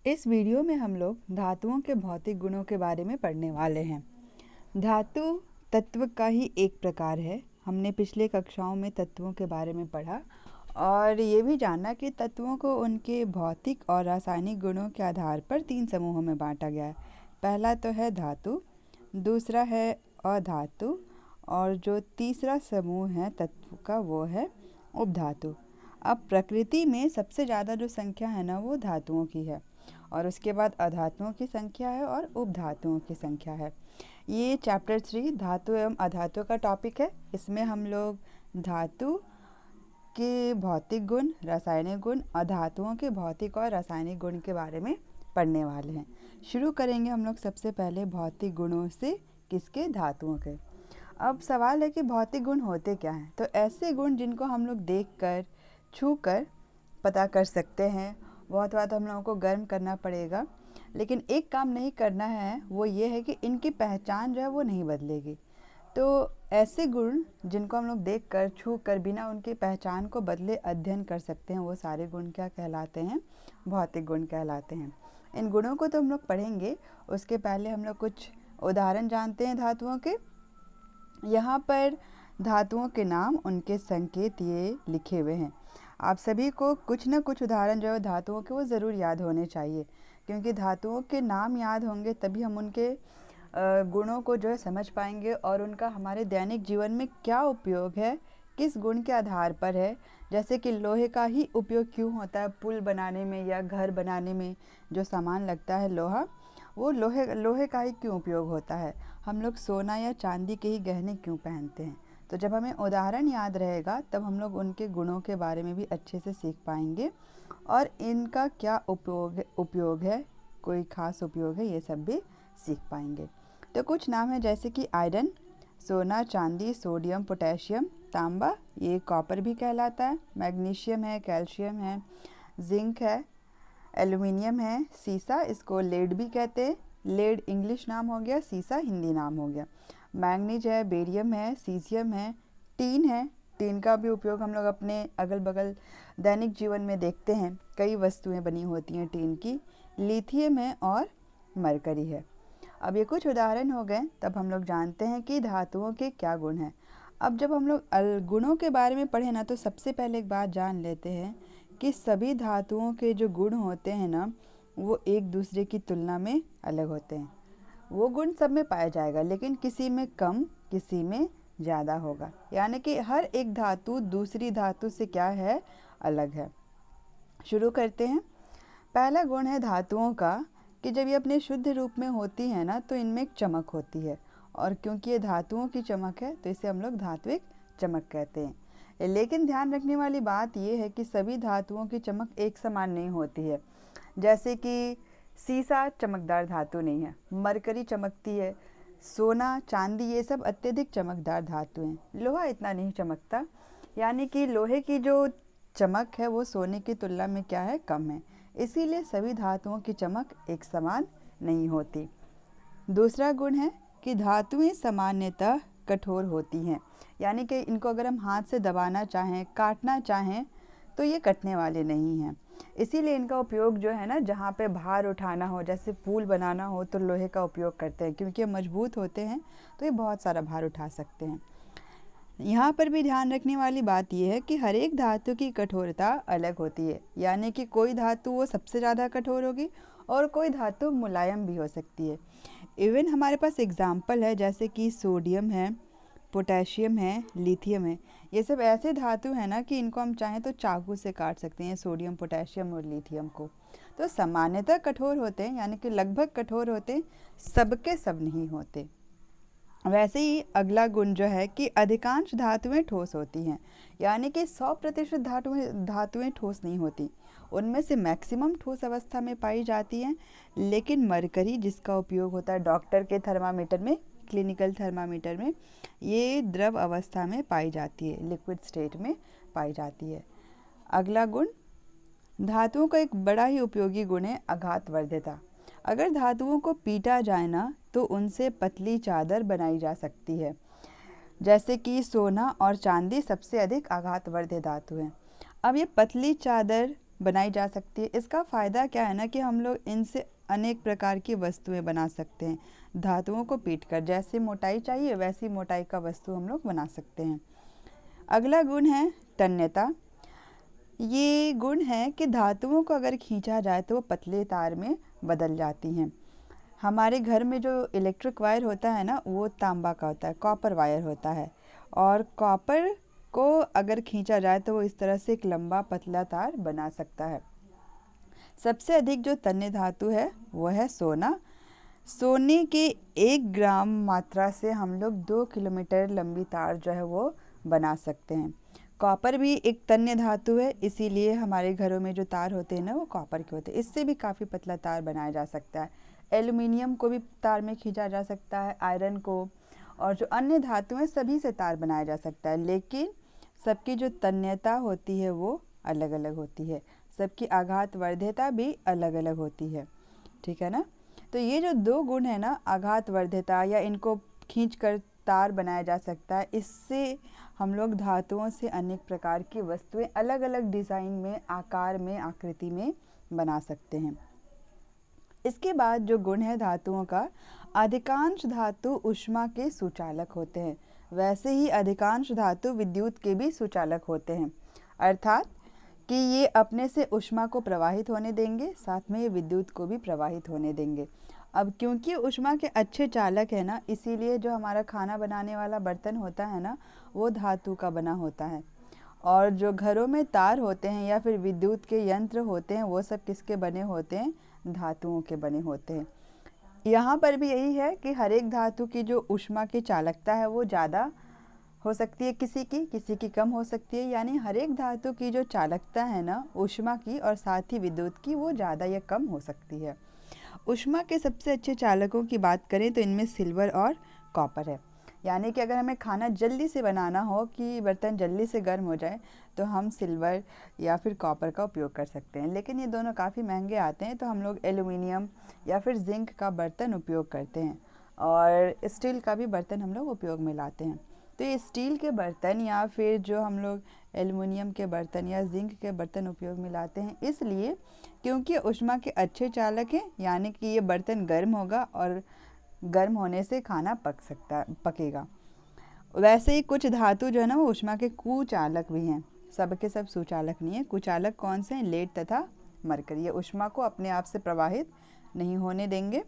इस वीडियो में हम लोग धातुओं के भौतिक गुणों के बारे में पढ़ने वाले हैं। धातु तत्व का ही एक प्रकार है। हमने पिछले कक्षाओं में तत्वों के बारे में पढ़ा और ये भी जाना कि तत्वों को उनके भौतिक और रासायनिक गुणों के आधार पर 3 समूहों में बांटा गया है। पहला तो है धातु, दूसरा है अधातु और जो तीसरा समूह है तत्व का वो है उपधातु। अब प्रकृति में सबसे ज़्यादा जो संख्या है ना वो धातुओं की है और उसके बाद अधातुओं की संख्या है और उपधातुओं की संख्या है। ये चैप्टर 3 धातु एवं अधातु का टॉपिक है। इसमें हम लोग धातु के भौतिक गुण, रासायनिक गुण, अधातुओं के भौतिक और रासायनिक गुण के बारे में पढ़ने वाले हैं। शुरू करेंगे हम लोग सबसे पहले भौतिक गुणों से, किसके? धातुओं के। अब सवाल है कि भौतिक गुण होते क्या हैं? तो ऐसे गुण जिनको हम लोग देखकर, छूकर पता कर सकते हैं। बहुत बार तो हम लोगों को गर्म करना पड़ेगा, लेकिन एक काम नहीं करना है, वो ये है कि इनकी पहचान जो है वो नहीं बदलेगी। तो ऐसे गुण जिनको हम लोग देख कर, छू कर, बिना उनकी पहचान को बदले अध्ययन कर सकते हैं, वो सारे गुण क्या कहलाते हैं? भौतिक गुण कहलाते हैं। इन गुणों को तो हम लोग पढ़ेंगे, उसके पहले हम लोग कुछ उदाहरण जानते हैं धातुओं के। यहाँ पर धातुओं के नाम, उनके संकेत ये लिखे हुए हैं। आप सभी को कुछ न कुछ उदाहरण जो है धातुओं के वो ज़रूर याद होने चाहिए, क्योंकि धातुओं के नाम याद होंगे तभी हम उनके गुणों को जो है समझ पाएंगे और उनका हमारे दैनिक जीवन में क्या उपयोग है, किस गुण के आधार पर है। जैसे कि लोहे का ही उपयोग क्यों होता है पुल बनाने में या घर बनाने में, जो सामान लगता है लोहा, वो लोहे का ही क्यों उपयोग होता है। हम लोग सोना या चांदी के ही गहने क्यों पहनते हैं। तो जब हमें उदाहरण याद रहेगा तब हम लोग उनके गुणों के बारे में भी अच्छे से सीख पाएंगे और इनका क्या उपयोग है, कोई ख़ास उपयोग है, ये सब भी सीख पाएंगे। तो कुछ नाम है जैसे कि आयरन, सोना, चांदी, सोडियम, पोटेशियम, तांबा, ये कॉपर भी कहलाता है। मैग्नीशियम है, कैल्शियम है, जिंक है, एल्युमिनियम है, सीसा, इसको लेड भी कहते हैं। लेड इंग्लिश नाम हो गया, सीसा हिंदी नाम हो गया। मैंगनीज है, बेरियम है, सीजियम है, टीन है। टीन का भी उपयोग हम लोग अपने अगल बगल दैनिक जीवन में देखते हैं, कई वस्तुएं बनी होती हैं टीन की। लिथियम है और मरकरी है। अब ये कुछ उदाहरण हो गए, तब हम लोग जानते हैं कि धातुओं के क्या गुण हैं। अब जब हम लोग गुणों के बारे में पढ़े ना, तो सबसे पहले एक बात जान लेते हैं कि सभी धातुओं के जो गुण होते हैं ना, वो एक दूसरे की तुलना में अलग होते हैं। वो गुण सब में पाया जाएगा, लेकिन किसी में कम, किसी में ज़्यादा होगा। यानी कि हर एक धातु दूसरी धातु से क्या है? अलग है। शुरू करते हैं। पहला गुण है धातुओं का कि जब ये अपने शुद्ध रूप में होती है ना, तो इनमें एक चमक होती है, और क्योंकि ये धातुओं की चमक है तो इसे हम लोग धात्विक चमक कहते हैं। लेकिन ध्यान रखने वाली बात ये है कि सभी धातुओं की चमक एक समान नहीं होती है। जैसे कि सीसा चमकदार धातु नहीं है, मरकरी चमकती है, सोना, चांदी, ये सब अत्यधिक चमकदार धातु हैं। लोहा इतना नहीं चमकता, यानी कि लोहे की जो चमक है वो सोने की तुलना में क्या है? कम है। इसीलिए सभी धातुओं की चमक एक समान नहीं होती। दूसरा गुण है कि धातुएं सामान्यतः कठोर होती हैं, यानी कि इनको अगर हम हाथ से दबाना चाहें, काटना चाहें, तो ये कटने वाले नहीं हैं। इसीलिए इनका उपयोग जो है ना, जहाँ पे भार उठाना हो, जैसे पुल बनाना हो, तो लोहे का उपयोग करते हैं, क्योंकि ये मजबूत होते हैं तो ये बहुत सारा भार उठा सकते हैं। यहाँ पर भी ध्यान रखने वाली बात यह है कि हर एक धातु की कठोरता अलग होती है, यानी कि कोई धातु वो सबसे ज़्यादा कठोर होगी और कोई धातु मुलायम भी हो सकती है। इवन हमारे पास एग्जाम्पल है, जैसे कि सोडियम है, पोटेशियम है, लिथियम है। ये सब ऐसे धातु हैं ना कि इनको हम चाहें तो चाकू से काट सकते हैं, सोडियम, पोटेशियम और लिथियम को। तो सामान्यतः कठोर होते हैं, यानी कि लगभग कठोर होते हैं, सबके सब नहीं होते। वैसे ही अगला गुण जो है कि अधिकांश धातुएं ठोस होती हैं, यानी कि 100% धातुएं ठोस नहीं होती, उनमें से मैक्सिमम ठोस अवस्था में पाई जाती हैं। लेकिन मरकरी, जिसका उपयोग होता है डॉक्टर के थर्मामीटर में, क्लिनिकल थर्मामीटर में, ये द्रव अवस्था में पाई जाती है, लिक्विड स्टेट में पाई जाती है। अगला गुण धातुओं का एक बड़ा ही उपयोगी गुण है आघातवर्ध्यता। अगर धातुओं को पीटा जाए ना, तो उनसे पतली चादर बनाई जा सकती है। जैसे कि सोना और चांदी सबसे अधिक आघातवर्ध्य धातु हैं। अब ये पतली चादर बनाई जा सकती है। इसका फ़ायदा क्या है ना कि हम लोग इनसे अनेक प्रकार की वस्तुएं बना सकते हैं। धातुओं को पीटकर जैसे मोटाई चाहिए वैसी मोटाई का वस्तु हम लोग बना सकते हैं। अगला गुण है तन्यता। ये गुण है कि धातुओं को अगर खींचा जाए तो वो पतले तार में बदल जाती हैं। हमारे घर में जो इलेक्ट्रिक वायर होता है ना, वो तांबा का होता है, कॉपर वायर होता है। और कॉपर को अगर खींचा जाए तो वो इस तरह से एक लंबा पतला तार बना सकता है। सबसे अधिक जो तन्य धातु है वो है सोना। सोने के 1 ग्राम मात्रा से हम लोग 2 किलोमीटर लंबी तार जो है वो बना सकते हैं। कॉपर भी एक तन्य धातु है, इसीलिए हमारे घरों में जो तार होते हैं ना वो कॉपर के होते हैं। इससे भी काफ़ी पतला तार बनाया जा सकता है। एल्युमिनियम को भी तार में खींचा जा सकता है, आयरन को, और जो अन्य धातु हैं सभी से तार बनाया जा सकता है। लेकिन सबकी जो तन्यता होती है वो अलग अलग होती है, सबकी आघात वर्ध्यता भी अलग अलग होती है। ठीक है ना। तो ये जो 2 गुण है ना, आघात वर्ध्यता या इनको खींचकर तार बनाया जा सकता है, इससे हम लोग धातुओं से अनेक प्रकार की वस्तुएं अलग अलग डिज़ाइन में, आकार में, आकृति में बना सकते हैं। इसके बाद जो गुण है धातुओं का, अधिकांश धातु ऊष्मा के सुचालक होते हैं। वैसे ही अधिकांश धातु विद्युत के भी सुचालक होते हैं, अर्थात कि ये अपने से ऊष्मा को प्रवाहित होने देंगे, साथ में ये विद्युत को भी प्रवाहित होने देंगे। अब क्योंकि ऊष्मा के अच्छे चालक है ना, इसीलिए जो हमारा खाना बनाने वाला बर्तन होता है ना, वो धातु का बना होता है। और जो घरों में तार होते हैं या फिर विद्युत के यंत्र होते हैं, वो सब किसके बने होते हैं? धातुओं के बने होते हैं। यहाँ पर भी यही है कि हर एक धातु की जो ऊष्मा की चालकता है वो ज़्यादा हो सकती है, किसी की कम हो सकती है। यानी हर एक धातु की जो चालकता है ना ऊष्मा की और साथ ही विद्युत की, वो ज़्यादा या कम हो सकती है। ऊष्मा के सबसे अच्छे चालकों की बात करें तो इनमें सिल्वर और कॉपर है। यानी कि अगर हमें खाना जल्दी से बनाना हो कि बर्तन जल्दी से गर्म हो जाए, तो हम सिल्वर या फिर कॉपर का उपयोग कर सकते हैं। लेकिन ये दोनों काफ़ी महंगे आते हैं, तो हम लोग एल्युमिनियम या फिर जिंक का बर्तन उपयोग करते हैं, और स्टील का भी बर्तन हम लोग उपयोग में लाते हैं। तो ये स्टील के बर्तन या फिर जो हम लोग एल्युमिनियम के बर्तन या जिंक के बर्तन उपयोग में लाते हैं, इसलिए क्योंकि ऊष्मा के अच्छे चालक हैं, यानी कि ये बर्तन गर्म होगा और गर्म होने से खाना पकेगा। वैसे ही कुछ धातु जो है ना वो ऊष्मा के कुचालक भी हैं, सब के सब सुचालक नहीं है। कुचालक कौन से हैं? लेड तथा मरकरी। ये ऊष्मा को अपने आप से प्रवाहित नहीं होने देंगे।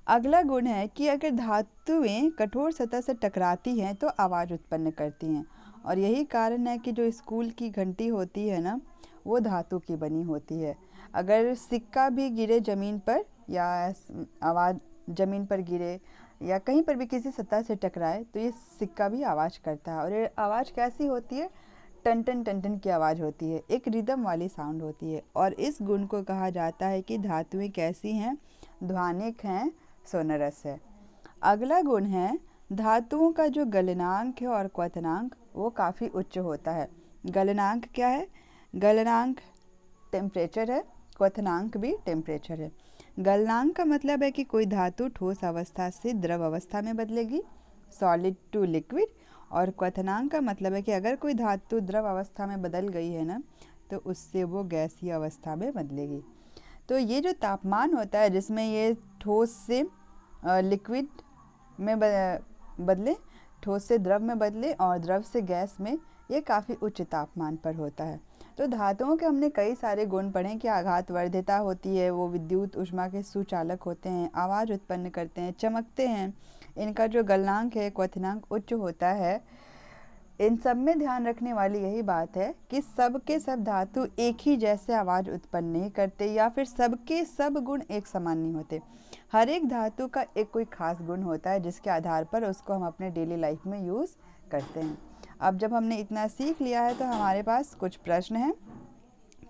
अगला गुण है कि अगर धातुएं कठोर सतह से टकराती हैं तो आवाज़ उत्पन्न करती हैं, और यही कारण है कि जो स्कूल की घंटी होती है ना, वो धातु की बनी होती है। अगर सिक्का भी गिरे ज़मीन पर, या आवाज़ ज़मीन पर गिरे या कहीं पर भी किसी सतह से टकराए, तो ये सिक्का भी आवाज़ करता है। और ये आवाज़ कैसी होती है? टन टन टन टन की आवाज़ होती है, एक रिदम वाली साउंड होती है। और इस गुण को कहा जाता है कि धातुएं कैसी हैं? ध्वनिक हैं, सोनरस है। अगला गुण है धातुओं का जो गलनांक है और क्वथनांक, वो काफ़ी उच्च होता है। गलनांक क्या है? गलनांक टेम्परेचर है, क्वथनांक भी टेम्परेचर है। गलनांक का मतलब है कि कोई धातु ठोस अवस्था से द्रव अवस्था में बदलेगी, सॉलिड टू लिक्विड। और क्वथनांक का मतलब है कि अगर कोई धातु द्रव अवस्था में बदल गई है ना, तो उससे वो गैसीय अवस्था में बदलेगी। तो ये जो तापमान होता है जिसमें ये ठोस से लिक्विड में बदले, ठोस से द्रव में बदले और द्रव से गैस में, ये काफ़ी उच्च तापमान पर होता है। तो धातुओं के हमने कई सारे गुण पढ़े कि आघात वर्ध्यता होती है, वो विद्युत ऊष्मा के सुचालक होते हैं, आवाज़ उत्पन्न करते हैं, चमकते हैं। इनका जो गलनांक है, क्वथनांक उच्च होता है। इन सब में ध्यान रखने वाली यही बात है कि सब के सब धातु एक ही जैसे आवाज़ उत्पन्न नहीं करते, या फिर सबके सब गुण एक समान नहीं होते। हर एक धातु का एक कोई खास गुण होता है जिसके आधार पर उसको हम अपने डेली लाइफ में यूज़ करते हैं। अब जब हमने इतना सीख लिया है तो हमारे पास कुछ प्रश्न हैं।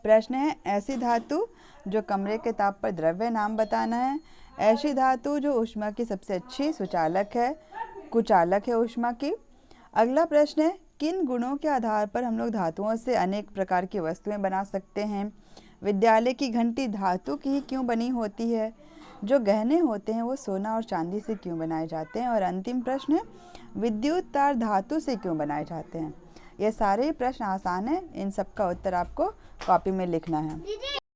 प्रश्न है, ऐसी धातु जो कमरे के ताप पर द्रव्य, नाम बताना है। ऐसी धातु जो ऊष्मा की सबसे अच्छी सुचालक है, कुचालक है ऊष्मा की। अगला प्रश्न है, किन गुणों के आधार पर हम लोग धातुओं से अनेक प्रकार की वस्तुएं बना सकते हैं। विद्यालय की घंटी धातु की ही क्यों बनी होती है। जो गहने होते हैं वो सोना और चांदी से क्यों बनाए जाते हैं। और अंतिम प्रश्न है, विद्युत तार धातु से क्यों बनाए जाते हैं। ये सारे प्रश्न आसान हैं, इन सब का उत्तर आपको कॉपी में लिखना है। दीदी